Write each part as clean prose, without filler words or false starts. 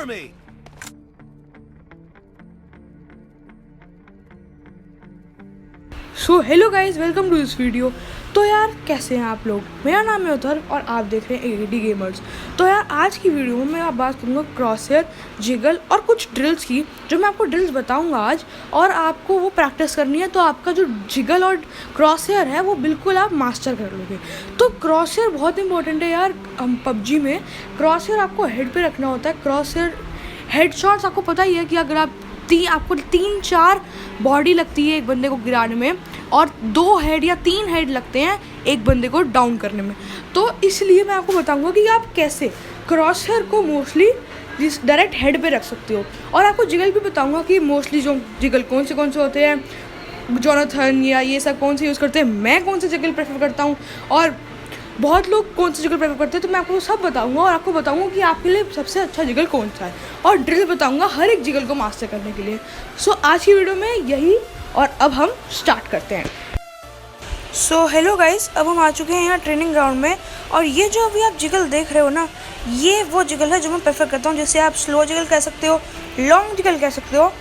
Cover me! So hello guys, welcome to this video. तो यार कैसे हैं आप लोग। मेरा नाम है उधर और आप देख रहे हैं एडी गेमर्स। तो यार आज की वीडियो में मैं बात करूँगा क्रॉसहेयर, जिगल और कुछ ड्रिल्स की, जो मैं आपको ड्रिल्स बताऊँगा आज, और आपको वो प्रैक्टिस करनी है। तो आपका जो जिगल और क्रॉसहेयर है वो बिल्कुल आप मास्टर कर लोगे। तो क्रॉसहेयर बहुत इंपॉर्टेंट है यार। पबजी में क्रॉसहेयर आपको हेड पर रखना होता है। क्रॉसहेयर हेड शॉट्स आपको पता ही है कि अगर आपको 3-4 बॉडी लगती है एक बंदे को गिराने में, और 2 हेड या 3 हेड लगते हैं एक बंदे को डाउन करने में। तो इसलिए मैं आपको बताऊंगा कि आप कैसे क्रॉसहेयर को मोस्टली डायरेक्ट हेड पे रख सकते हो। और आपको जिगल भी बताऊंगा कि मोस्टली जो जिगल कौन से होते हैं, जोनाथन या ये सब कौन से यूज़ करते हैं, मैं कौन से जिगल प्रेफर करता हूँ, और बहुत लोग कौन सा जिगल प्रेफर करते हैं। तो मैं आपको सब बताऊंगा और आपको बताऊंगा कि आपके लिए सबसे अच्छा जिगल कौन सा है, और ड्रिल बताऊंगा हर एक जिगल को मास्टर करने के लिए। सो आज की वीडियो में यही, और अब हम स्टार्ट करते हैं। सो हेलो गाइस, अब हम आ चुके हैं यहाँ ट्रेनिंग ग्राउंड में, और ये जो अभी आप जिगल देख रहे हो ना, ये वो जिगल है जो मैं प्रेफर करता हूँ। जैसे आप स्लो जिगल कह सकते हो, लॉन्ग जिगल कह सकते हो।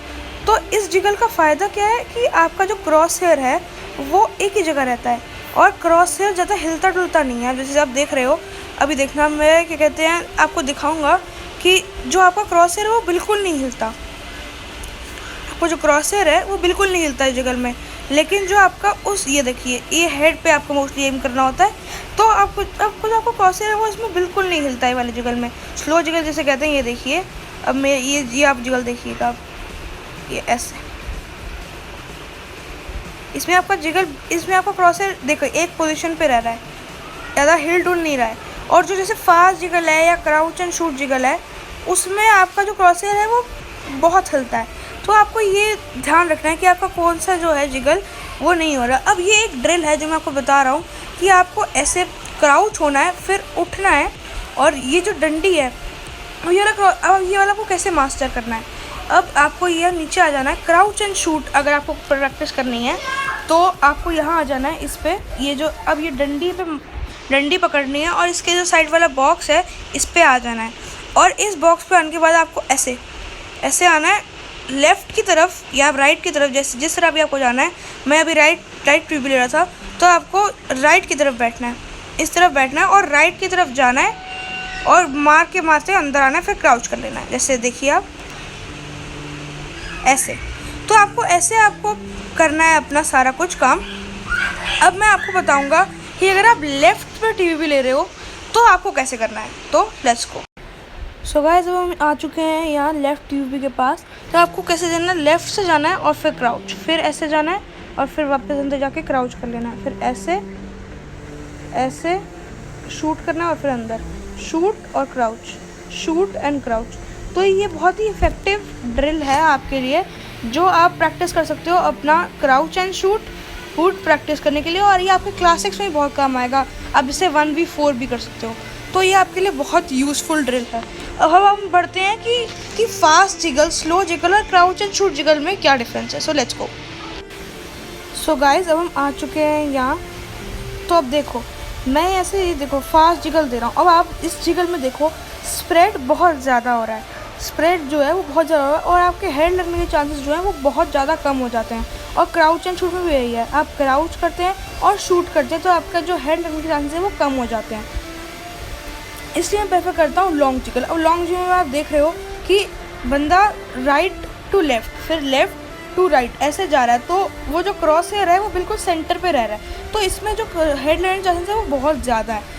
तो इस जिगल का फ़ायदा क्या है कि आपका जो क्रॉस हेयर है वो एक ही जगह रहता है, और क्रॉस हेयर ज़्यादा हिलता डुलता नहीं है। जैसे आप देख रहे हो, अभी देखना, मैं क्या कहते हैं आपको दिखाऊंगा कि जो आपका क्रॉस हेयर है वो बिल्कुल नहीं हिलता। आपको जो क्रॉस हेयर है वो बिल्कुल नहीं हिलता है जिगल में। लेकिन जो आपका ये देखिए, ये हेड पे आपको मोस्टली एम करना होता है। तो आपको जो आपको क्रॉस हेयर है वो इसमें बिल्कुल नहीं हिलता है वाले जिगल में। स्लो जिगल जैसे कहते हैं, ये देखिए, अब मैं ये आप जिगल देखिएगा, आप ये ऐसे, इसमें आपका क्रॉसहेयर देखो एक पोजीशन पे रह रहा है, ज़्यादा हिल डुल नहीं रहा है। और जो जैसे फास्ट जिगल है या क्राउच एंड शूट जिगल है, उसमें आपका जो क्रॉसहेयर है वो बहुत हिलता है। तो आपको ये ध्यान रखना है कि आपका कौन सा जो है जिगल वो नहीं हो रहा। अब ये एक ड्रिल है जो मैं आपको बता रहा हूँ कि आपको ऐसे क्राउच होना है, फिर उठना है, और ये जो डंडी है अब ये वाला को कैसे मास्टर करना है। अब आपको ये नीचे आ जाना है, क्राउच एंड शूट अगर आपको प्रैक्टिस करनी है तो आपको यहाँ आ जाना है इस पे। ये जो अब ये डंडी पकड़नी है, और इसके जो साइड वाला बॉक्स है इस पे आ जाना है। और इस बॉक्स पे आने के बाद आपको ऐसे आना है लेफ़्ट की तरफ या राइट की तरफ, जैसे जिस तरह भी आपको जाना है। मैं अभी राइट ट्यूब ले रहा था, तो आपको राइट की तरफ बैठना है, इस तरफ बैठना है और राइट की तरफ जाना है, और मारते अंदर आना है, फिर क्राउच कर लेना है। जैसे देखिए आप ऐसे। तो आपको करना है अपना सारा कुछ काम। अब मैं आपको बताऊंगा कि अगर आप लेफ़्ट पे टीवी भी ले रहे हो तो आपको कैसे करना है। तो लेट्स गो। सो गाइस, अब हम आ चुके हैं यहाँ लेफ़्ट टीवी के पास। तो आपको कैसे जाना है, लेफ़्ट से जाना है और फिर क्राउच, फिर ऐसे जाना है और फिर वापस अंदर जाके क्राउच कर लेना है, फिर ऐसे शूट करना है, और फिर अंदर शूट और क्राउच, शूट एंड क्राउच। तो ये बहुत ही इफ़ेक्टिव ड्रिल है आपके लिए, जो आप प्रैक्टिस कर सकते हो अपना क्राउच एंड शूट प्रैक्टिस करने के लिए। और ये आपके क्लासिक्स में बहुत काम आएगा। आप इसे 1v4 भी कर सकते हो। तो ये आपके लिए बहुत यूज़फुल ड्रिल है। अब हम बढ़ते हैं कि फास्ट जिगल, स्लो जिगल और क्राउच एंड शूट जिगल में क्या डिफरेंस है। So let's go. So guys, अब हम आ चुके हैं यहाँ। तो अब देखो, मैं ऐसे ही देखो फास्ट जिगल दे रहा हूँ। अब आप इस जिगल में देखो स्प्रेड बहुत ज़्यादा हो रहा है, स्प्रेड जो है वो बहुत ज़्यादा हो रहा है, और आपके हेड लगने के चांसेस जो हैं वो बहुत ज़्यादा कम हो जाते हैं। और क्राउच एंड शूट में भी यही है, आप क्राउच करते हैं और शूट करते हैं तो आपका जो हेड लगने के चांसेस है वो कम हो जाते हैं। इसलिए मैं प्रेफर करता हूँ लॉन्ग जिगल। अब लॉन्ग जिगल में आप देख रहे हो कि बंदा राइट टू लेफ़्ट, फिर लेफ़्ट टू राइट ऐसे जा रहा है, तो वो जो क्रॉस हेयर है वो बिल्कुल सेंटर पे रह रहा है। तो इसमें जो हेड लगने के चांसेस है वो बहुत ज़्यादा है।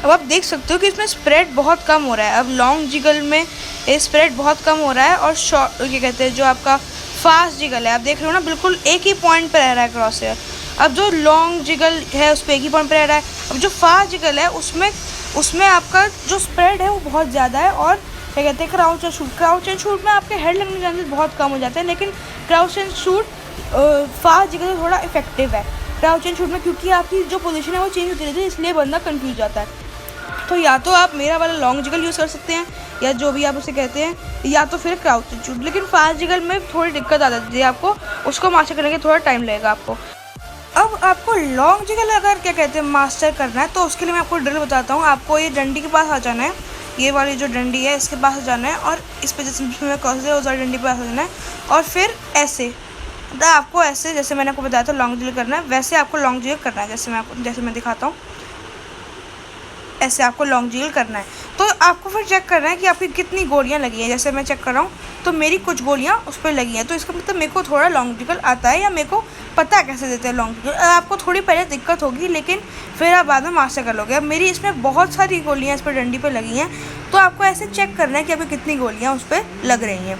अब आप देख सकते हो कि इसमें स्प्रेड बहुत कम हो रहा है। अब लॉन्ग जिगल में स्प्रेड बहुत कम हो रहा है, और शॉर्ट क्या कहते हैं जो आपका फास्ट जिगल है, आप देख रहे हो ना, बिल्कुल एक ही पॉइंट पे रह रहा है क्रॉस हेयर। अब जो लॉन्ग जिगल है उस पर एक ही पॉइंट पे रह रहा है। अब जो फास्ट जिगल है उसमें आपका जो स्प्रेड है वो बहुत ज़्यादा है। और क्या कहते हैं क्राउच एंड शूट में आपके हेड लगने के चांसेस बहुत कम हो जाते हैं। लेकिन crouch and shoot fast jiggle थोड़ा इफेक्टिव है क्राउच एंड शूट में, क्योंकि आपकी जो पोजीशन है वो चेंज होती रहती है, इसलिए बंदा कंफ्यूज जाता है। तो या तो आप मेरा वाला लॉन्ग जिगल यूज़ कर सकते हैं, या जो भी आप उसे कहते हैं, या तो फिर क्राउच एंड शूट। लेकिन फास्ट जिगल में थोड़ी दिक्कत आ जाती है आपको, उसको मास्टर करने के थोड़ा टाइम लगेगा आपको। अब आपको लॉन्ग जिगल अगर क्या कहते हैं मास्टर करना है, तो उसके लिए मैं आपको ड्रिल बताता हूँ। आपको ये डंडी के पास आ जाना है, ये वाली जो डंडी है इसके पास जाना है और इस पे जैसे मैं क्रॉस दिया उस वाली डंडी पे पास जाना है और फिर ऐसे आपको ऐसे जैसे मैंने आपको बताया था लॉन्ग जिगल करना है, वैसे आपको लॉन्ग जिगल करना है। जैसे मैं दिखाता हूँ, ऐसे आपको लॉन्ग जिगल करना है। तो आपको फिर चेक करना है कि आपकी कितनी गोलियां लगी हैं। जैसे मैं चेक कर रहा हूँ तो मेरी कुछ गोलियां उस पर लगी हैं, तो इसका मतलब मेरे को थोड़ा लॉन्ग जिगल आता है या मेरे को पता है कैसे देते हैं लॉन्ग जिगल। आपको थोड़ी पहले दिक्कत होगी लेकिन फिर आप बाद में मास्टर कर लोगे। अब मेरी इसमें बहुत सारी गोलियाँ इस पर डंडी पर लगी हैं, तो आपको ऐसे चेक करना है कि आपकी कितनी गोलियाँ उस पर लग रही हैं।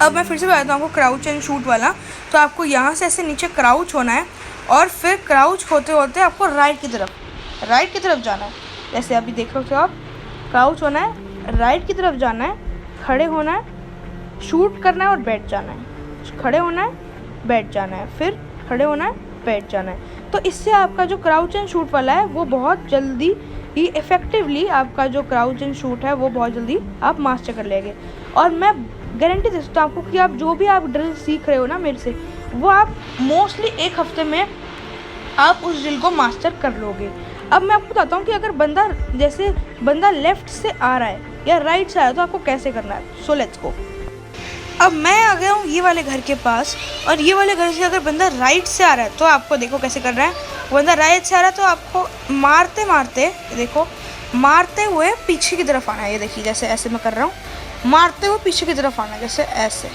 अब मैं फिर से बताता हूँ आपको क्राउच एंड शूट वाला। तो आपको यहाँ से ऐसे नीचे क्राउच होना है और फिर क्राउच होते होते आपको राइट की तरफ जाना है। जैसे अभी देख सकते हो आप, क्राउच होना है, राइट की तरफ जाना है, खड़े होना है, शूट करना है और बैठ जाना है। खड़े होना है, बैठ जाना है, फिर खड़े होना है, बैठ जाना है। तो इससे आपका जो क्राउच एंड शूट वाला है वो बहुत जल्दी ही इफ़ेक्टिवली आपका जो क्राउच एंड शूट है वो बहुत जल्दी आप मास्टर कर लेंगे। और मैं गारंटी दे सकता हूँ आपको कि आप जो भी आप ड्रिल सीख रहे हो ना मेरे से, वो आप मोस्टली 1 हफ्ते में आप उस ड्रिल को मास्टर कर लोगे। अब मैं आपको बताता हूँ कि अगर बंदा लेफ़्ट से आ रहा है या राइट से आ रहा है तो आपको कैसे करना है। So let's go. अब मैं आ गया हूँ ये वाले घर के पास और ये वाले घर से अगर बंदा राइट से आ रहा है तो आपको देखो कैसे करना है। बंदा राइट से आ रहा है तो आपको मारते हुए पीछे की तरफ आना है। ये देखिए जैसे ऐसे मैं कर रहा हूँ, मारते हुए पीछे की तरफ आना है जैसे ऐसे।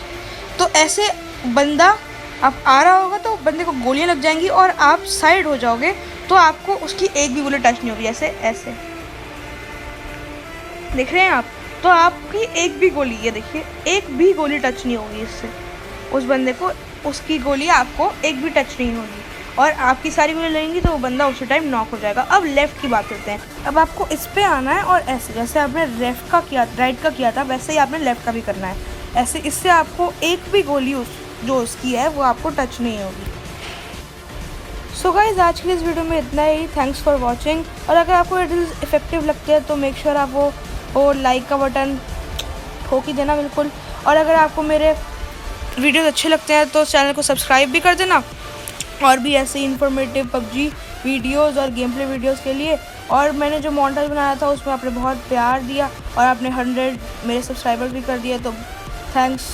तो ऐसे बंदा आप आ रहा होगा तो बंदे को गोलियां लग जाएंगी और आप साइड हो जाओगे तो आपको उसकी एक भी गोली टच नहीं होगी। जैसे ऐसे देख रहे हैं आप, तो आपकी एक भी गोली, ये देखिए एक भी गोली टच नहीं होगी इससे उस बंदे को, उसकी गोली आपको एक भी टच नहीं होगी और आपकी सारी गोली लगेंगी तो वो बंदा उसी टाइम नॉक हो जाएगा। अब लेफ़्ट की बात करते हैं। अब आपको इस पे आना है और ऐसे जैसे आपने राइट का किया था वैसे ही आपने लेफ़्ट का भी करना है ऐसे। इससे आपको एक भी गोली जो उसकी है वो आपको टच नहीं होगी। सो गाइस, आज के इस वीडियो में इतना ही। Thanks for watching. और अगर आपको ये ड्रिल्स इफेक्टिव लगते हैं तो मेक श्योर आप वो लाइक का बटन ठोक ही देना बिल्कुल। और अगर आपको मेरे वीडियोस अच्छे लगते हैं तो चैनल को सब्सक्राइब भी कर देना और भी ऐसे इन्फॉर्मेटिव पबजी वीडियोस और गेम प्ले वीडियोस के लिए। और मैंने जो मॉन्टाज बनाया था उसमें आपने बहुत प्यार दिया और आपने 100 मेरे सब्सक्राइबर भी कर दिए, तो thanks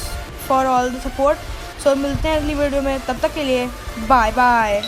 for all the support. So मिलते हैं अगली वीडियो में, तब तक के लिए बाय बाय।